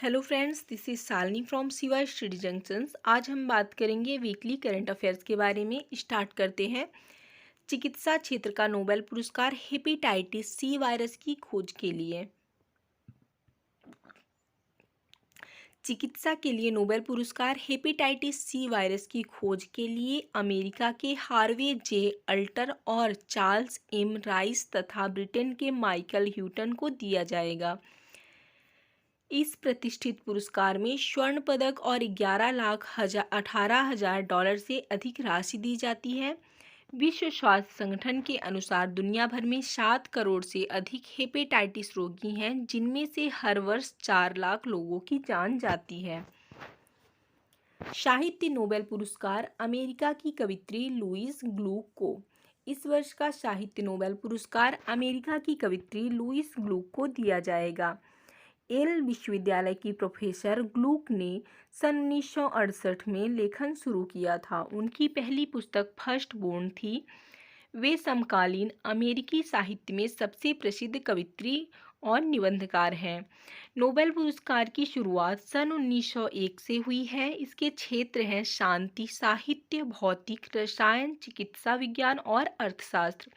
Hello friends, this is Shalini from सिवा study junctions. आज हम बात करेंगे वीकली करंट अफेयर्स के बारे में। स्टार्ट करते हैं। चिकित्सा क्षेत्र का नोबेल पुरस्कार हेपेटाइटिस सी वायरस की खोज के लिए। चिकित्सा के लिए नोबेल पुरस्कार हेपेटाइटिस सी वायरस की खोज के लिए अमेरिका के हार्वे जे अल्टर और चार्ल्स एम राइस तथा ब्रिटेन के माइकल ह्यूटन को दिया जाएगा। इस प्रतिष्ठित पुरस्कार में स्वर्ण पदक और 18,000 डॉलर से अधिक राशि दी जाती है। विश्व स्वास्थ्य संगठन के अनुसार दुनिया भर में 7 करोड़ से अधिक हेपेटाइटिस रोगी हैं, जिनमें से हर वर्ष 4 लाख लोगों की जान जाती है। साहित्य नोबेल पुरस्कार अमेरिका की कवयित्री लुईस ग्लूक को। इस वर्ष का साहित्य नोबेल पुरस्कार अमेरिका की कवयित्री लुईस ग्लूक को दिया जाएगा। येल विश्वविद्यालय की प्रोफेसर ग्लूक ने सन 1968 में लेखन शुरू किया था। उनकी पहली पुस्तक फर्स्ट बोर्न थी। वे समकालीन अमेरिकी साहित्य में सबसे प्रसिद्ध कवयित्री और निबंधकार हैं। नोबेल पुरस्कार की शुरुआत सन 1901 से हुई है। इसके क्षेत्र हैं शांति, साहित्य, भौतिक, रसायन, चिकित्सा विज्ञान और अर्थशास्त्र।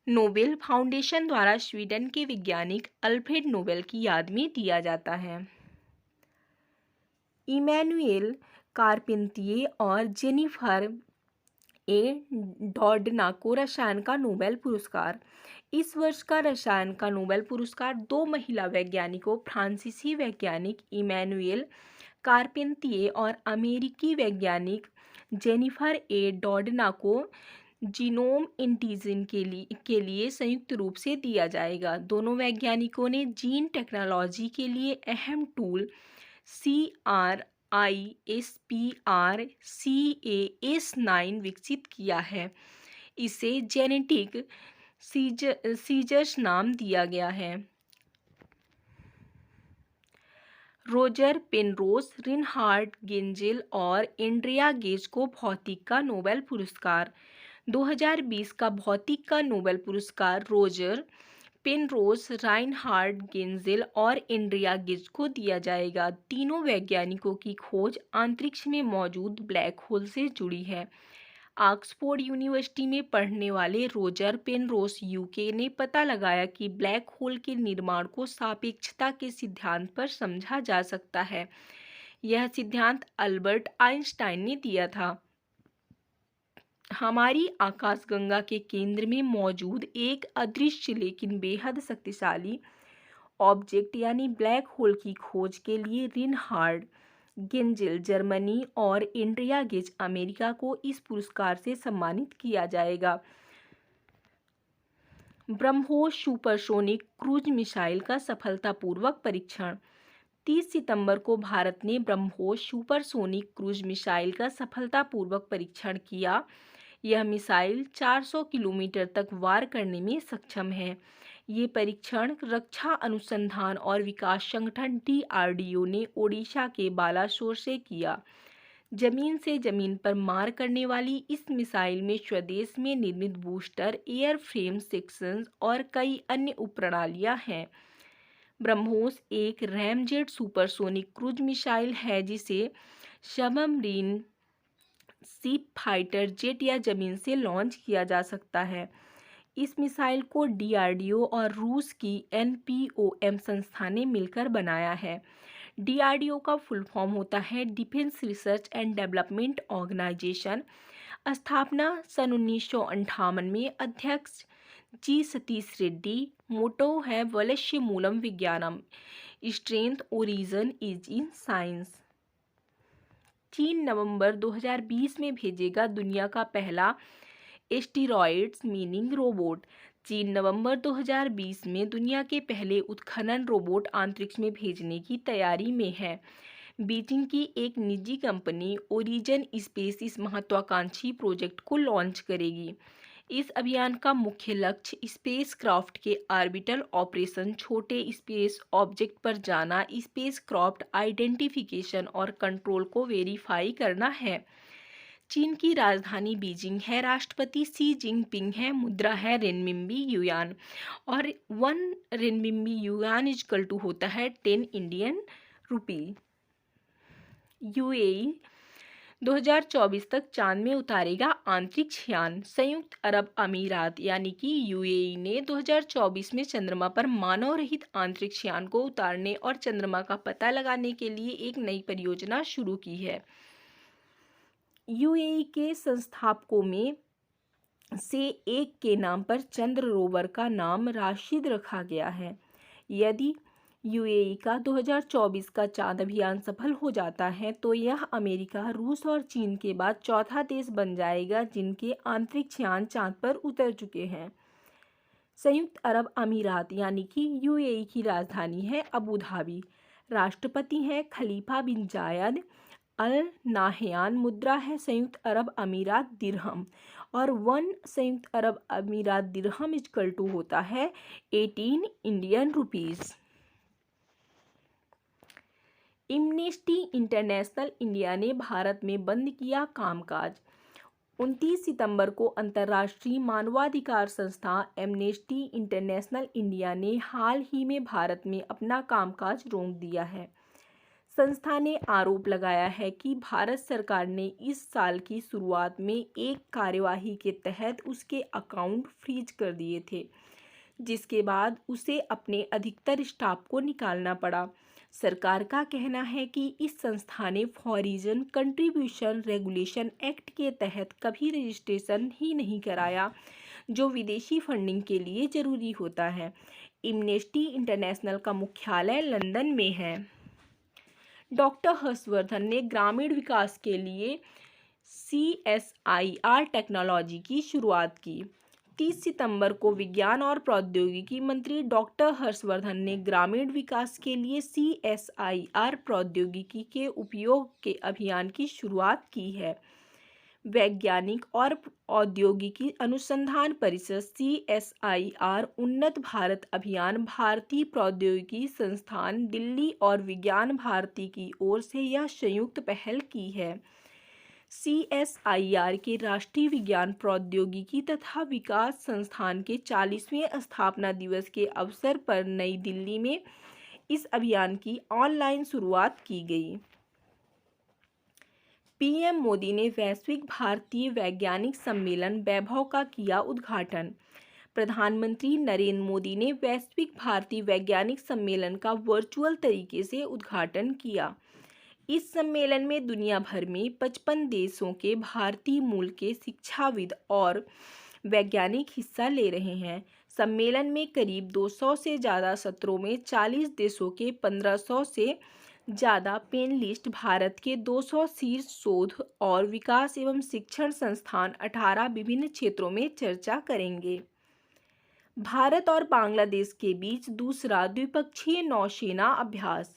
नोबेल फाउंडेशन द्वारा स्वीडन के वैज्ञानिक अल्फ्रेड नोबेल की याद में दिया जाता है। इमैनुएल कारपेंतिये और जेनिफर ए डॉर्डना को रसायन का नोबेल पुरस्कार। इस वर्ष का रसायन का नोबेल पुरस्कार 2 महिला वैज्ञानिकों, फ्रांसीसी वैज्ञानिक इमैनुएल कारपेंतिये और अमेरिकी वैज्ञानिक जेनिफर ए डॉर्डना को जीनोम इंटीजन के लिए संयुक्त रूप से दिया जाएगा। दोनों वैज्ञानिकों ने जीन टेक्नोलॉजी के लिए अहम टूल CRISPR-Cas9 विकसित किया है। इसे जेनेटिक सीजर्स नाम दिया गया है। रोजर पेनरोज, रिनहार्ड गेंजेल और एंड्रिया गेज को भौतिक का नोबेल पुरस्कार। 2020 का भौतिक का नोबेल पुरस्कार रोजर पेनरोज, राइनहार्ड गेंजेल और एंड्रिया गेज को दिया जाएगा। तीनों वैज्ञानिकों की खोज अंतरिक्ष में मौजूद ब्लैक होल से जुड़ी है। ऑक्सफोर्ड यूनिवर्सिटी में पढ़ने वाले रोजर पेनरोज यूके ने पता लगाया कि ब्लैक होल के निर्माण को सापेक्षता के सिद्धांत पर समझा जा सकता है। यह सिद्धांत अल्बर्ट आइंस्टाइन ने दिया था। हमारी आकाशगंगा के केंद्र में मौजूद एक अदृश्य लेकिन बेहद शक्तिशाली ऑब्जेक्ट यानी ब्लैक होल की खोज के लिए रिनहार्ड गेंजेल जर्मनी और एंड्रिया गेज अमेरिका को इस पुरस्कार से सम्मानित किया जाएगा। ब्रह्मोस सुपरसोनिक क्रूज मिसाइल का सफलतापूर्वक परीक्षण। 30 सितंबर को भारत ने ब्रह्मोस सुपरसोनिक क्रूज मिसाइल का सफलतापूर्वक परीक्षण किया। यह मिसाइल 400 किलोमीटर तक वार करने में सक्षम है। ये परीक्षण रक्षा अनुसंधान और विकास संगठन DRDO ने ओडिशा के बालासोर से किया। जमीन से जमीन पर मार करने वाली इस मिसाइल में स्वदेश में निर्मित बूस्टर, एयर फ्रेम सेक्शंस और कई अन्य उपप्रणालियां हैं। ब्रह्मोस एक रैमजेट सुपरसोनिक क्रूज मिसाइल है जिसे सबमरीन, शिप, फाइटर जेट या जमीन से लॉन्च किया जा सकता है। इस मिसाइल को DRDO और रूस की NPOM संस्था ने मिलकर बनाया है। DRDO का फुल फॉर्म होता है Defence Research and Development Organisation. स्थापना सन 1958 में। अध्यक्ष G सतीश रेड्डी। मोटो है वलश्य मूलम विज्ञानम, strength origin is in science. चीन नवंबर 2020 में भेजेगा दुनिया का पहला एस्टेरॉयड्स मीनिंग रोबोट। चीन नवंबर 2020 में दुनिया के पहले उत्खनन रोबोट अंतरिक्ष में भेजने की तैयारी में है। बीजिंग की एक निजी कंपनी ओरिजिन स्पेस इस महत्वाकांक्षी प्रोजेक्ट को लॉन्च करेगी। इस अभियान का मुख्य लक्ष्य स्पेसक्राफ्ट के ऑर्बिटल ऑपरेशन, छोटे स्पेस ऑब्जेक्ट पर जाना, स्पेसक्राफ्ट आइडेंटिफिकेशन और कंट्रोल को वेरीफाई करना है। चीन की राजधानी बीजिंग है। राष्ट्रपति शी जिनपिंग है। मुद्रा है रेनमिंबी युआन और 1 रेनमिंबी युआन इजकल टू होता है 10 इंडियन रुपी। यूएई 2024 तक चांद में उतारेगा अंतरिक्ष यान। संयुक्त अरब अमीरात यानी कि यूएई ने 2024 में चंद्रमा पर मानव रहित अंतरिक्ष यान को उतारने और चंद्रमा का पता लगाने के लिए एक नई परियोजना शुरू की है। यूएई के संस्थापकों में से एक के नाम पर चंद्र रोवर का नाम राशिद रखा गया है। यदि यूएई का 2024 का चांद अभियान सफल हो जाता है तो यह अमेरिका, रूस और चीन के बाद चौथा देश बन जाएगा जिनके अंतरिक्ष यान चांद पर उतर चुके हैं। संयुक्त अरब अमीरात यानी कि यूएई की राजधानी है अबू धाबी। राष्ट्रपति हैं खलीफा बिन जायद अल नाहयान। मुद्रा है संयुक्त अरब अमीरात दिरहम और 1 संयुक्त अरब अमीरात दिरहम इक्वल टू होता है 18 Indian rupees. Amnesty international India ने भारत में बंद किया कामकाज। 29 सितंबर को अंतर्राष्ट्रीय मानवाधिकार संस्था एम्नेस्टी इंटरनेशनल इंडिया ने हाल ही में भारत में अपना कामकाज रोक दिया है। संस्था ने आरोप लगाया है कि भारत सरकार ने इस साल की शुरुआत में एक कार्यवाही के तहत उसके अकाउंट फ्रीज कर दिए थे, जिसके बाद उसे अपने अधिकतर स्टाफ को निकालना पड़ा। सरकार का कहना है कि इस संस्था ने फॉरेन कंट्रीब्यूशन रेगुलेशन एक्ट के तहत कभी रजिस्ट्रेशन ही नहीं कराया, जो विदेशी फंडिंग के लिए जरूरी होता है। एम्नेस्टी इंटरनेशनल का मुख्यालय लंदन में है। डॉक्टर हर्षवर्धन ने ग्रामीण विकास के लिए CSIR टेक्नोलॉजी की शुरुआत की। 30 सितंबर को विज्ञान और प्रौद्योगिकी मंत्री डॉक्टर हर्षवर्धन ने ग्रामीण विकास के लिए CSIR प्रौद्योगिकी के उपयोग के अभियान की शुरुआत की है। वैज्ञानिक और औद्योगिकी अनुसंधान परिषद CSIR उन्नत भारत अभियान, भारतीय प्रौद्योगिकी संस्थान दिल्ली और विज्ञान भारती की ओर से यह संयुक्त पहल की है। CSIR के राष्ट्रीय विज्ञान प्रौद्योगिकी तथा विकास संस्थान के 40वें स्थापना दिवस के अवसर पर नई दिल्ली में इस अभियान की ऑनलाइन शुरुआत की गई। पीएम मोदी ने वैश्विक भारतीय वैज्ञानिक सम्मेलन वैभव का किया उद्घाटन। प्रधानमंत्री नरेंद्र मोदी ने वैश्विक भारतीय वैज्ञानिक सम्मेलन का वर्चुअल तरीके से उद्घाटन किया। इस सम्मेलन में दुनिया भर में 55 देशों के भारतीय मूल के शिक्षाविद और वैज्ञानिक हिस्सा ले रहे हैं। सम्मेलन में करीब 200 से ज़्यादा सत्रों में 40 देशों के 1500 से ज़्यादा पैनलिस्ट, भारत के 200 शीर्ष शोध और विकास एवं शिक्षण संस्थान 18 विभिन्न क्षेत्रों में चर्चा करेंगे। भारत और बांग्लादेश के बीच दूसरा द्विपक्षीय नौसेना अभ्यास।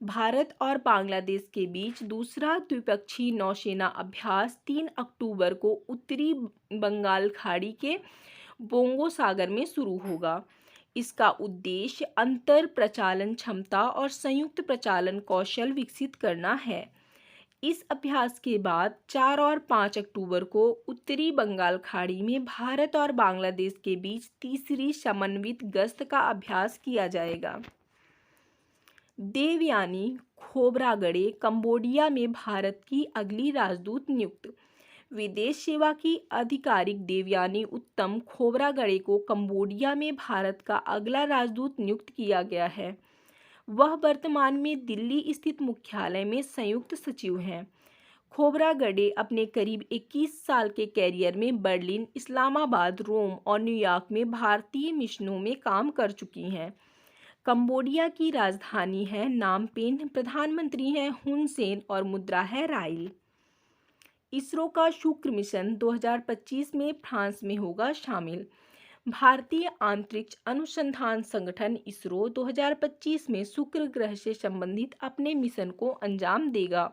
भारत और बांग्लादेश के बीच दूसरा द्विपक्षीय नौसेना अभ्यास 3 अक्टूबर को उत्तरी बंगाल खाड़ी के बोंगो सागर में शुरू होगा। इसका उद्देश्य अंतर प्रचालन क्षमता और संयुक्त प्रचालन कौशल विकसित करना है। इस अभ्यास के बाद 4 और 5 अक्टूबर को उत्तरी बंगाल खाड़ी में भारत और बांग्लादेश के बीच तीसरी समन्वित गश्त का अभ्यास किया जाएगा। देवयानी खोबरागड़े कंबोडिया में भारत की अगली राजदूत नियुक्त। विदेश सेवा की आधिकारिक देवयानी उत्तम खोबरागड़े को कंबोडिया में भारत का अगला राजदूत नियुक्त किया गया है। वह वर्तमान में दिल्ली स्थित मुख्यालय में संयुक्त सचिव हैं। खोबरागड़े अपने करीब 21 साल के कैरियर में बर्लिन, इस्लामाबाद, रोम और न्यूयॉर्क में भारतीय मिशनों में काम कर चुकी हैं। कंबोडिया की राजधानी है नामपेन, प्रधानमंत्री हैं हुन सेन और मुद्रा है राइल। इसरो का शुक्र मिशन 2025 में फ्रांस में होगा शामिल। भारतीय अंतरिक्ष अनुसंधान संगठन इसरो 2025 में शुक्र ग्रह से संबंधित अपने मिशन को अंजाम देगा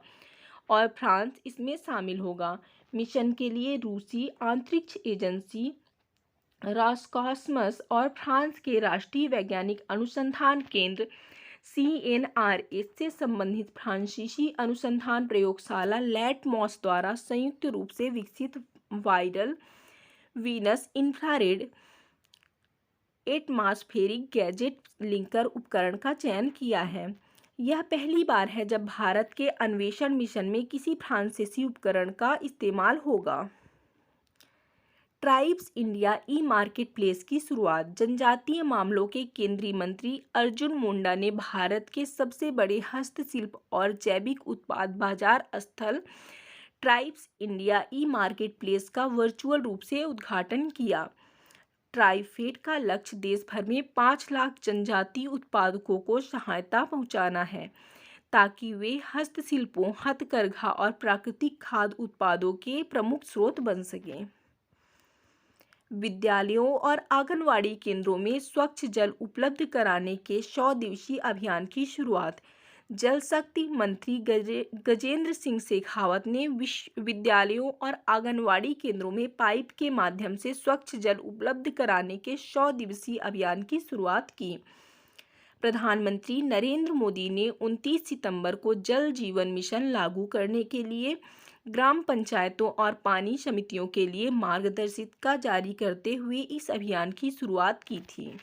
और फ्रांस इसमें शामिल होगा। मिशन के लिए रूसी अंतरिक्ष एजेंसी रॉसकॉस्मस और फ्रांस के राष्ट्रीय वैज्ञानिक अनुसंधान केंद्र CNRS से संबंधित फ्रांसीसी अनुसंधान प्रयोगशाला लैटमॉस द्वारा संयुक्त रूप से विकसित वाइडल Venus infrared atmospheric gadget linker उपकरण का चयन किया है। यह पहली बार है जब भारत के अन्वेषण मिशन में किसी फ्रांसीसी उपकरण का इस्तेमाल होगा। ट्राइब्स इंडिया ई मार्केट प्लेस की शुरुआत। जनजातीय मामलों के केंद्रीय मंत्री अर्जुन मुंडा ने भारत के सबसे बड़े हस्तशिल्प और जैविक उत्पाद बाजार स्थल ट्राइब्स इंडिया ई मार्केट प्लेस का वर्चुअल रूप से उद्घाटन किया। ट्राइफेड का लक्ष्य देश भर में 5 लाख जनजातीय उत्पादकों को सहायता पहुंचाना है, ताकि वे हस्तशिल्पों, हथकरघा और प्राकृतिक खाद्य उत्पादों के प्रमुख स्रोत बन सकें। विद्यालयों और आंगनवाड़ी केंद्रों में स्वच्छ जल उपलब्ध कराने के 100 दिवसीय अभियान की शुरुआत। जल शक्ति मंत्री गजेंद्र सिंह शेखावत ने विद्यालयों और आंगनवाड़ी केंद्रों में पाइप के माध्यम से स्वच्छ जल उपलब्ध कराने के 100 दिवसीय अभियान की शुरुआत की। प्रधानमंत्री नरेंद्र मोदी ने 29 सितंबर को जल जीवन मिशन लागू करने के लिए ग्राम पंचायतों और पानी समितियों के लिए मार्गदर्शिका जारी करते हुए इस अभियान की शुरुआत की थी।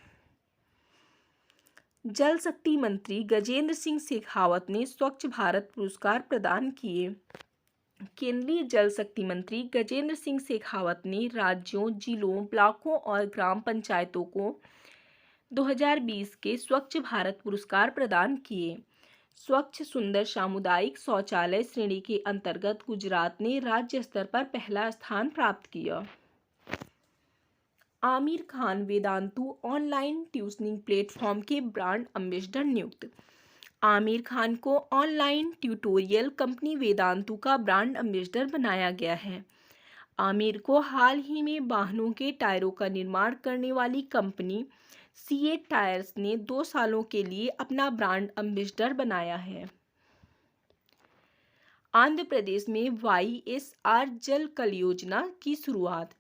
जल शक्ति मंत्री गजेंद्र सिंह शेखावत ने स्वच्छ भारत पुरस्कार प्रदान किए। केंद्रीय जल शक्ति मंत्री गजेंद्र सिंह शेखावत ने राज्यों, जिलों, ब्लॉकों और ग्राम पंचायतों को 2020 के स्वच्छ भारत पुरस्कार प्रदान किए। स्वच्छ सुंदर सामुदायिक शौचालय श्रेणी के अंतर्गत गुजरात ने राज्य स्तर पर पहला स्थान प्राप्त किया। आमिर खान वेदांतु ऑनलाइन ट्यूशनिंग प्लेटफॉर्म के ब्रांड एम्बेसडर नियुक्त। आमिर खान को ऑनलाइन ट्यूटोरियल कंपनी वेदांतु का ब्रांड एम्बेसडर बनाया गया है। आमिर को हाल ही में वाहनों के टायरों का निर्माण करने वाली कंपनी सीएट टायर्स ने 2 सालों के लिए अपना ब्रांड एम्बेसडर बनाया है। आंध्र प्रदेश में वाईएसआर जल कल योजना की शुरुआत।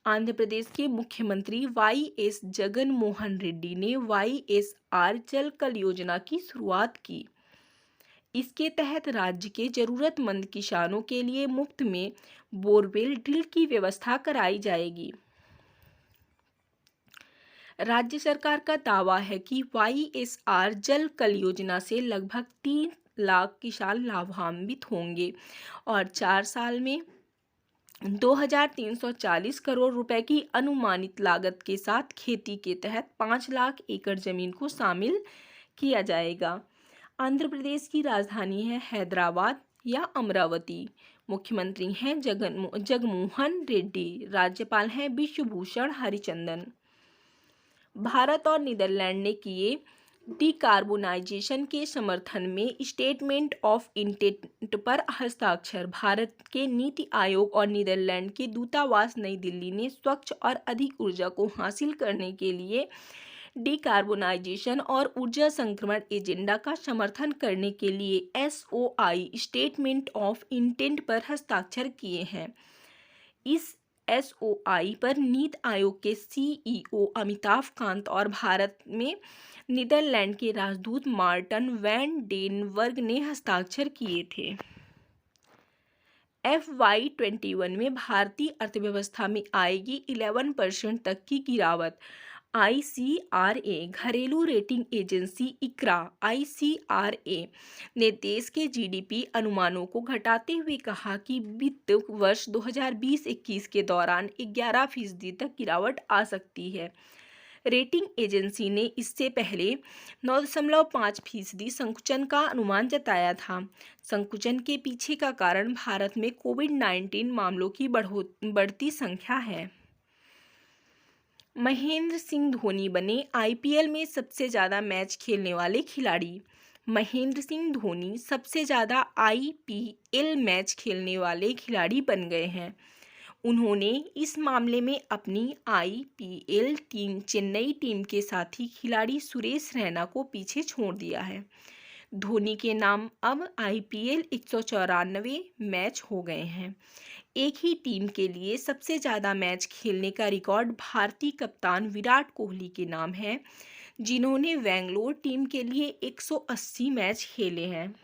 आंध्र प्रदेश के मुख्यमंत्री वाईएस जगन मोहन रेड्डी ने वाईएसआर जल कल योजना की शुरुआत की। इसके तहत राज्य के जरूरतमंद किसानों के लिए मुफ्त में बोरवेल ड्रिल की व्यवस्था कराई जाएगी। राज्य सरकार का दावा है कि वाईएसआर जल कल योजना से लगभग 3 लाख किसान लाभान्वित होंगे और 4 साल में 2340 करोड़ रुपए की अनुमानित लागत के साथ खेती के तहत 5 लाख एकड़ जमीन को शामिल किया जाएगा। आंध्र प्रदेश की राजधानी है हैदराबाद या अमरावती। मुख्यमंत्री हैं जगनमोहन रेड्डी। राज्यपाल हैं विश्वभूषण हरिचंदन। भारत और नीदरलैंड ने किए डिकार्बोनाइजेशन के समर्थन में स्टेटमेंट ऑफ इंटेंट पर हस्ताक्षर। भारत के नीति आयोग और नीदरलैंड के दूतावास नई दिल्ली ने स्वच्छ और अधिक ऊर्जा को हासिल करने के लिए डिकार्बोनाइजेशन और ऊर्जा संक्रमण एजेंडा का समर्थन करने के लिए एसओआई स्टेटमेंट ऑफ इंटेंट पर हस्ताक्षर किए हैं। इस एसओआई पर नीति आयोग के सीईओ अमिताभ कांत और भारत में नीदरलैंड के राजदूत मार्टन वैन डेनबर्ग ने हस्ताक्षर किए थे। FY21 में भारतीय अर्थव्यवस्था में आएगी 11% तक की गिरावट। ICRA घरेलू रेटिंग एजेंसी इक्रा ICRA ने देश के जीडीपी अनुमानों को घटाते हुए कहा कि वित्त वर्ष 2020-21 के दौरान 11% तक गिरावट आ सकती है। रेटिंग एजेंसी ने इससे पहले 9.5% संकुचन का अनुमान जताया था। संकुचन के पीछे का कारण भारत में कोविड-19 मामलों की बढ़ती संख्या है। महेंद्र सिंह धोनी बने आईपीएल में सबसे ज़्यादा मैच खेलने वाले खिलाड़ी। महेंद्र सिंह धोनी सबसे ज़्यादा आईपीएल मैच खेलने वाले खिलाड़ी बन गए हैं। उन्होंने इस मामले में अपनी आईपीएल टीम चेन्नई टीम के साथी खिलाड़ी सुरेश रैना को पीछे छोड़ दिया है। धोनी के नाम अब आईपीएल 194 मैच हो गए हैं। एक ही टीम के लिए सबसे ज़्यादा मैच खेलने का रिकॉर्ड भारतीय कप्तान विराट कोहली के नाम है, जिन्होंने बेंगलोर टीम के लिए 180 मैच खेले हैं।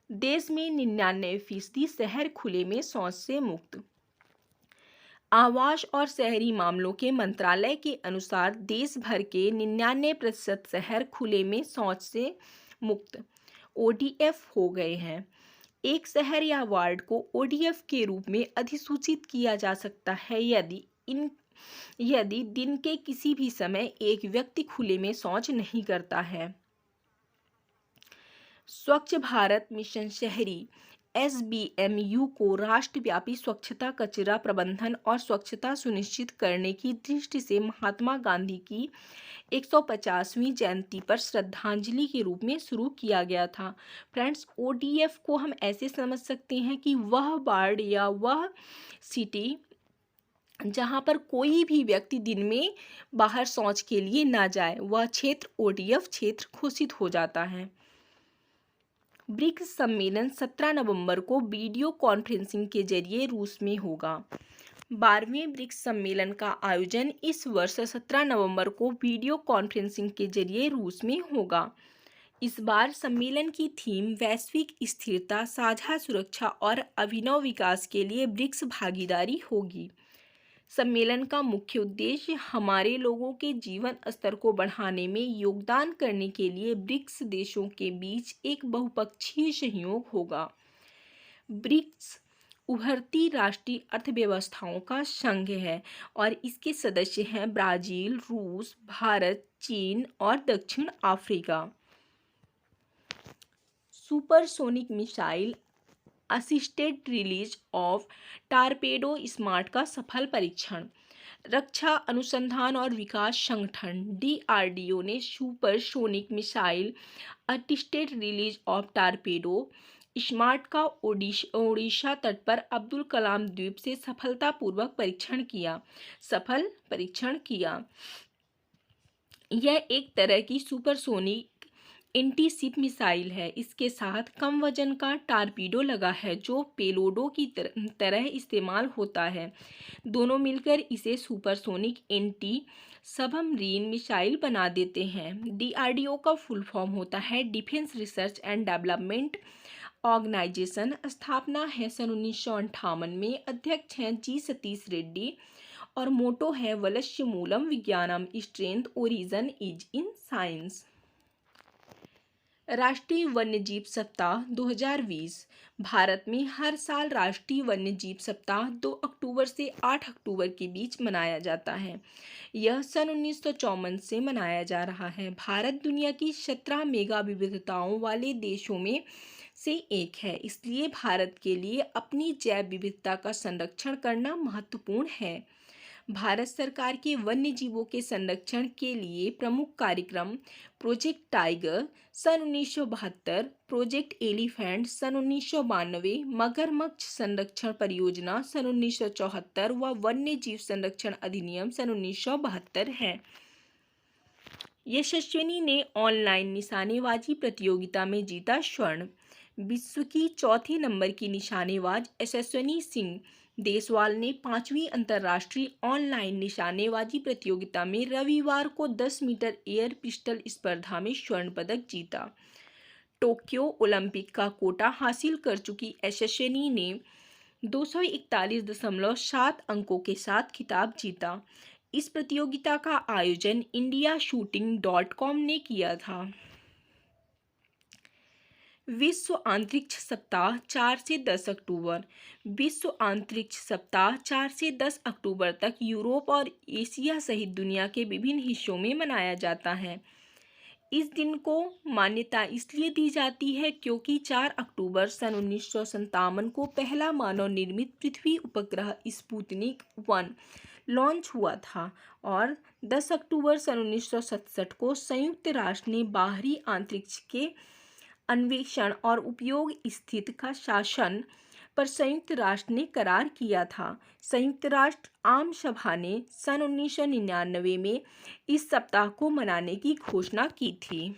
देश में 99% शहर खुले में शौच से मुक्त। आवास और शहरी मामलों के मंत्रालय के अनुसार देश भर के 99% शहर खुले में शौच से मुक्त ओडीएफ हो गए हैं। एक शहर या वार्ड को ओडीएफ के रूप में अधिसूचित किया जा सकता है यदि दिन के किसी भी समय एक व्यक्ति खुले में शौच नहीं करता है। स्वच्छ भारत मिशन शहरी एसबीएमयू को राष्ट्रव्यापी स्वच्छता, कचरा प्रबंधन और स्वच्छता सुनिश्चित करने की दृष्टि से महात्मा गांधी की 150वीं जयंती पर श्रद्धांजलि के रूप में शुरू किया गया था। फ्रेंड्स, ओडीएफ को हम ऐसे समझ सकते हैं कि वह वार्ड या वह सिटी जहां पर कोई भी व्यक्ति दिन में बाहर शौच के लिए ना जाए, वह क्षेत्र ओडीएफ क्षेत्र घोषित हो जाता है। ब्रिक्स सम्मेलन 17 नवंबर को वीडियो कॉन्फ्रेंसिंग के जरिए रूस में होगा। 12वें ब्रिक्स सम्मेलन का आयोजन इस वर्ष 17 नवंबर को वीडियो कॉन्फ्रेंसिंग के जरिए रूस में होगा। इस बार सम्मेलन की थीम वैश्विक स्थिरता, साझा सुरक्षा और अभिनव विकास के लिए ब्रिक्स भागीदारी होगी। सम्मेलन का मुख्य उद्देश्य हमारे लोगों के जीवन स्तर को बढ़ाने में योगदान करने के लिए ब्रिक्स देशों के बीच एक बहुपक्षीय सहयोग होगा। ब्रिक्स उभरती राष्ट्रीय अर्थव्यवस्थाओं का संघ है और इसके सदस्य हैं ब्राजील, रूस, भारत, चीन और दक्षिण अफ्रीका। Supersonic missile assisted release of torpedo smart का सफल परीक्षण। रक्षा अनुसंधान और विकास संगठन डीआरडीओ ने supersonic missile assisted release of torpedo smart का ओडिशा तट पर अब्दुल कलाम द्वीप से सफलतापूर्वक सफल परीक्षण किया। यह एक तरह की सुपरसोनिक एंटी शिप मिसाइल है। इसके साथ कम वजन का टारपीडो लगा है जो पेलोडो की तरह इस्तेमाल होता है। दोनों मिलकर इसे सुपरसोनिक एंटी सबमरीन मिसाइल बना देते हैं। डीआरडीओ का फुल फॉर्म होता है Defence Research and Development Organisation. स्थापना है सन 1958 में। अध्यक्ष हैं जी सतीश रेड्डी और मोटो है वलस्य मूलम विज्ञानम, strength origin is in science. राष्ट्रीय वन्यजीव सप्ताह 2020। भारत में हर साल राष्ट्रीय वन्यजीव सप्ताह 2 अक्टूबर से 8 अक्टूबर के बीच मनाया जाता है। यह सन 1954 से मनाया जा रहा है। भारत दुनिया की 17 मेगा विविधताओं वाले देशों में से एक है, इसलिए भारत के लिए अपनी जैव विविधता का संरक्षण करना महत्वपूर्ण है। भारत सरकार के वन्य जीवों के संरक्षण के लिए प्रमुख कार्यक्रम प्रोजेक्ट टाइगर सन 1972, प्रोजेक्ट एलिफेंट सन 1992, मगरमच्छ संरक्षण परियोजना सन 1974 व वन्य जीव संरक्षण अधिनियम सन 1972 है। यशस्विनी ने ऑनलाइन निशानेबाजी प्रतियोगिता में जीता स्वर्ण। विश्व की चौथे नंबर की निशानेबाज यशस्विनी सिंह देसवाल ने 5वीं अंतर्राष्ट्रीय ऑनलाइन निशानेबाजी प्रतियोगिता में रविवार को 10 मीटर एयर पिस्टल स्पर्धा में स्वर्ण पदक जीता। टोक्यो ओलंपिक का कोटा हासिल कर चुकी यशस्विनी ने 241.7 अंकों के साथ खिताब जीता। इस प्रतियोगिता का आयोजन indiashooting.com ने किया था। विश्व अंतरिक्ष सप्ताह 4 से 10 अक्टूबर। विश्व अंतरिक्ष सप्ताह 4 से 10 अक्टूबर तक यूरोप और एशिया सहित दुनिया के विभिन्न हिस्सों में मनाया जाता है। इस दिन को मान्यता इसलिए दी जाती है क्योंकि 4 अक्टूबर सन 1957 को पहला मानव निर्मित पृथ्वी उपग्रह स्पुतनिक 1 लॉन्च हुआ था और 10 अक्टूबर सन 1967 को संयुक्त राष्ट्र ने बाहरी अंतरिक्ष के अन्वेषण और उपयोग स्थिति का शासन पर संयुक्त राष्ट्र ने करार किया था। संयुक्त राष्ट्र आम सभा ने सन 1999 में इस सप्ताह को मनाने की घोषणा की थी।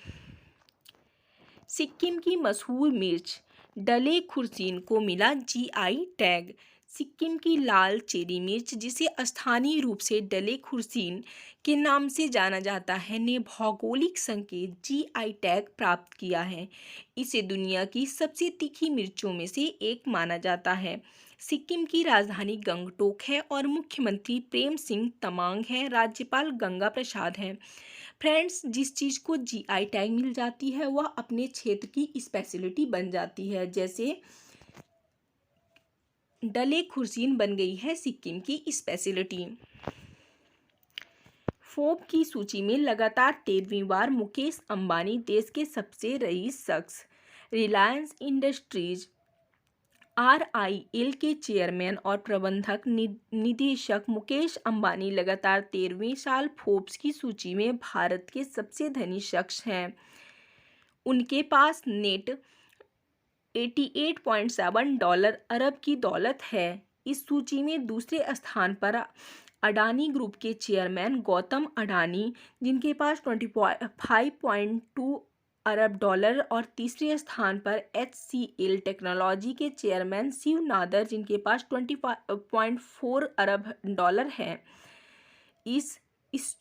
सिक्किम की मशहूर मिर्च डले खुर्सीन को मिला जीआई टैग। सिक्किम की लाल चेरी मिर्च, जिसे स्थानीय रूप से डले खुर्सीन के नाम से जाना जाता है, ने भौगोलिक संकेत जीआई टैग प्राप्त किया है। इसे दुनिया की सबसे तीखी मिर्चों में से एक माना जाता है। सिक्किम की राजधानी गंगटोक है और मुख्यमंत्री प्रेम सिंह तमांग हैं। राज्यपाल गंगा प्रसाद हैं। फ्रेंड्स, जिस चीज़ को जीआई टैग मिल जाती है वह अपने क्षेत्र की स्पेशलिटी बन जाती है। जैसे डले खुर्सीन बन गई है सिक्किम की स्पेशलिटी। फोर्ब की सूची में लगातार 13वीं बार मुकेश अंबानी देश के सबसे रईस शख्स। रिलायंस इंडस्ट्रीज आरआईएल के चेयरमैन और प्रबंधक निदेशक मुकेश अंबानी लगातार 13वें साल फोर्ब्स की सूची में भारत के सबसे धनी शख्स हैं। उनके पास नेट $88.7 अरब की दौलत है। इस सूची में दूसरे स्थान पर अडानी ग्रुप के चेयरमैन गौतम अडानी, जिनके पास $25.2 अरब और तीसरे स्थान पर HCL टेक्नोलॉजी के चेयरमैन शिव नादर, जिनके पास $25.4 अरब है। इस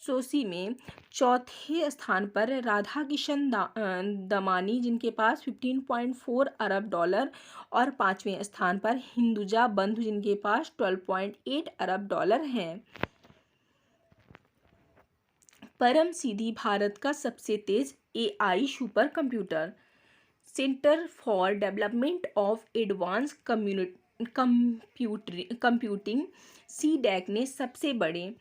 सूची में चौथे स्थान पर राधा किशन दमानी, जिनके पास $15.4 अरब और पांचवें स्थान पर हिंदुजा बंधु, जिनके पास $12.8 अरब हैं। परम सीधी भारत का सबसे तेज AI super computer. Centre for development of advance computing CDAC ने सबसे बड़े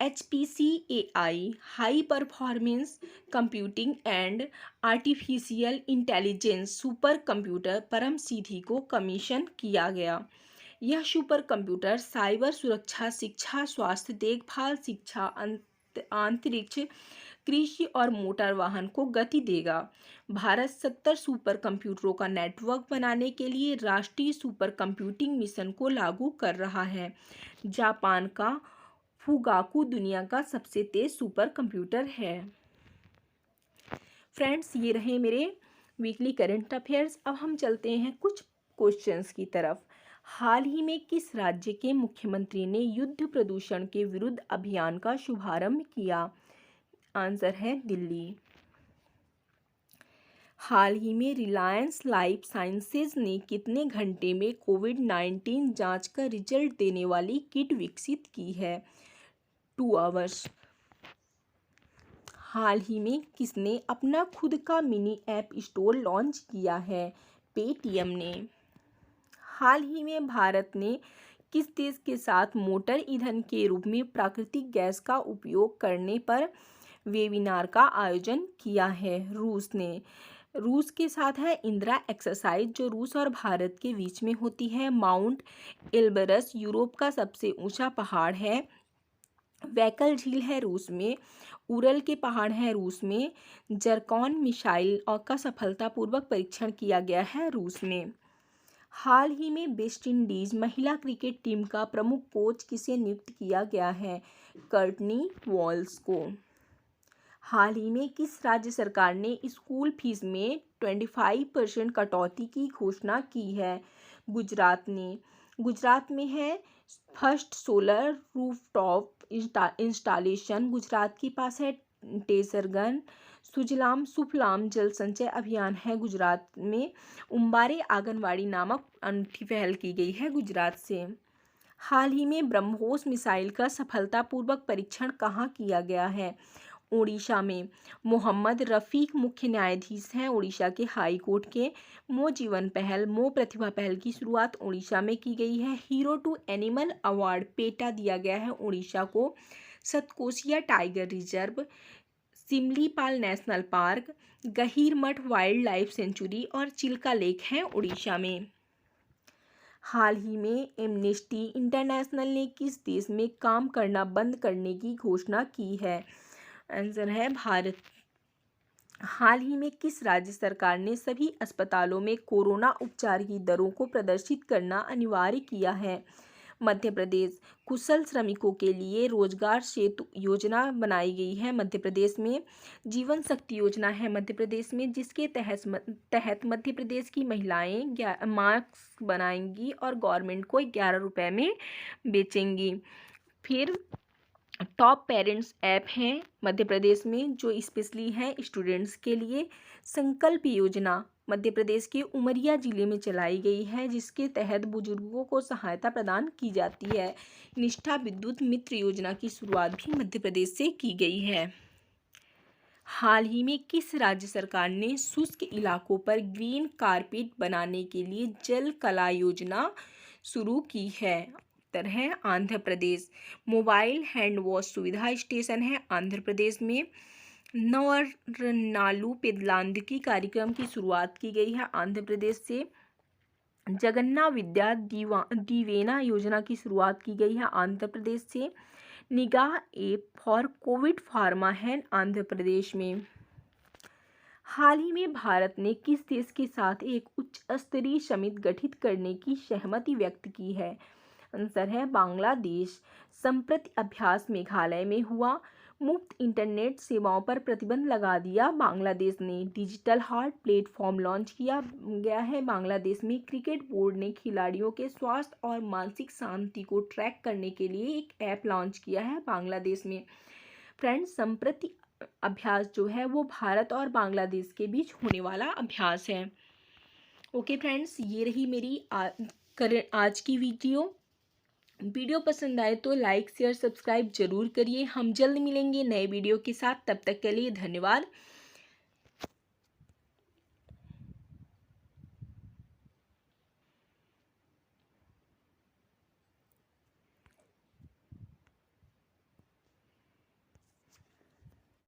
HPC AI high performance computing and artificial intelligence super computer परम सीधी को कमीशन किया गया। यह सुपर कंप्यूटर साइबर सुरक्षा, शिक्षा, स्वास्थ्य देखभाल, शिक्षा, अंतरिक्ष, कृषि और मोटर वाहन को गति देगा। भारत 70 सुपर कंप्यूटरों का नेटवर्क बनाने के लिए राष्ट्रीय सुपर कंप्यूटिंग मिशन को लागू कर रहा है। जापान का फुगाकू दुनिया का सबसे तेज सुपर कंप्यूटर है। फ्रेंड्स, ये रहे मेरे वीकली करंट अफेयर्स। अब हम चलते हैं कुछ क्वेश्चंस की तरफ। हाल ही में किस राज्य के मुख्यमंत्री ने युद्ध प्रदूषण के विरुद्ध अभियान का शुभारंभ किया? आंसर है दिल्ली। हाल ही में रिलायंस लाइफ साइंसेज ने कितने घंटे में कोविड-19 जांच का रिजल्ट देने वाली किट विकसित की है? 2 आवर्स। हाल ही में किसने अपना खुद का मिनी ऐप स्टोर लॉन्च किया है? पेटीएम ने। हाल ही में भारत ने किस देश के साथ मोटर ईंधन के रूप में प्राकृतिक गैस का उपयोग करने पर वेबिनार का आयोजन किया है? रूस ने। रूस के साथ है इंदिरा एक्सरसाइज, जो रूस और भारत के बीच में होती है। माउंट एल्बरस यूरोप का सबसे ऊंचा पहाड़ है। वैकल झील है रूस में। उरल के पहाड़ हैं रूस में। जरकॉन मिसाइल और का सफलतापूर्वक परीक्षण किया गया है रूस में। हाल ही में वेस्ट इंडीज महिला क्रिकेट टीम का प्रमुख कोच किसे नियुक्त किया गया है? कर्टनी वॉल्स को। हाल ही में किस राज्य सरकार ने स्कूल फीस में 25% कटौती की घोषणा की है? गुजरात ने। गुजरात में है first solar rooftop installation. Gujarat के पास है टेसरगन। सुजलाम सुफलाम जल संचय अभियान है गुजरात में। उम्बारे आंगनवाड़ी नामक अनूठी पहल की गई है गुजरात से। हाल ही में ब्रह्मोस मिसाइल का सफलतापूर्वक परीक्षण कहाँ किया गया है? ओडिशा में। मोहम्मद रफ़ीक मुख्य न्यायाधीश हैं ओडिशा के हाई कोर्ट के। मो जीवन पहल, मो प्रतिभा पहल की शुरुआत ओडिशा में की गई है। Hero to animal award PETA दिया गया है ओडिशा को। Satkosia tiger reserve, Similipal national park, Gahirmatha wildlife sanctuary और चिल्का लेक हैं ओडिशा में। हाल ही में एमनेस्टी इंटरनेशनल ने किस देश में काम करना बंद करने की घोषणा की है? आंसर है भारत। हाल ही में किस राज्य सरकार ने सभी अस्पतालों में कोरोना उपचार की दरों को प्रदर्शित करना अनिवार्य किया है? मध्य प्रदेश। कुशल श्रमिकों के लिए रोजगार सेतु योजना बनाई गई है मध्य प्रदेश में। जीवन शक्ति योजना है मध्य प्रदेश में, जिसके तहत मध्य प्रदेश की महिलाएं मास्क बनाएंगी और गवर्नमेंट को 11 रुपए में बेचेंगी। फिर टॉप पेरेंट्स ऐप हैं मध्य प्रदेश में जो स्पेशली हैं स्टूडेंट्स के लिए। संकल्प योजना मध्य प्रदेश के उमरिया जिले में चलाई गई है, जिसके तहत बुजुर्गों को सहायता प्रदान की जाती है। निष्ठा विद्युत मित्र योजना की शुरुआत भी मध्य प्रदेश से की गई है। हाल ही में किस राज्य सरकार ने शुष्क इलाकों पर ग्रीन कारपेट बनाने के लिए जल कला योजना शुरू की है? उत्तर है Andhra Pradesh. Mobile hand wash सुविधा स्टेशन है आंध्र प्रदेश में। नवरनालू पेदलांदकी कार्यक्रम की शुरुआत की गई है आंध्र प्रदेश से। जगन्ना विद्या दिवेना योजना की शुरुआत की गई है आंध्र प्रदेश से। निगाह ऐप फॉर कोविड फार्मा है आंध्र प्रदेश में। हाल ही में भारत ने किस देश के साथ एक उच्च स्तरीय समिति गठित करने की सहमति व्यक्त की है? आंसर है बांग्लादेश। संप्रति अभ्यास मेघालय में हुआ। मुफ्त इंटरनेट सेवाओं पर प्रतिबंध लगा दिया बांग्लादेश ने। डिजिटल हार्ट प्लेटफॉर्म लॉन्च किया गया है बांग्लादेश में। क्रिकेट बोर्ड ने खिलाड़ियों के स्वास्थ्य और मानसिक शांति को ट्रैक करने के लिए एक ऐप लॉन्च किया है बांग्लादेश में। फ्रेंड्स, संप्रति अभ्यास जो है वो भारत और बांग्लादेश के बीच होने वाला अभ्यास है। ओके फ्रेंड्स, ये रही मेरी आज की वीडियो पसंद आए तो लाइक शेयर सब्सक्राइब जरूर करिए। हम जल्द मिलेंगे नए वीडियो के साथ, तब तक के लिए धन्यवाद।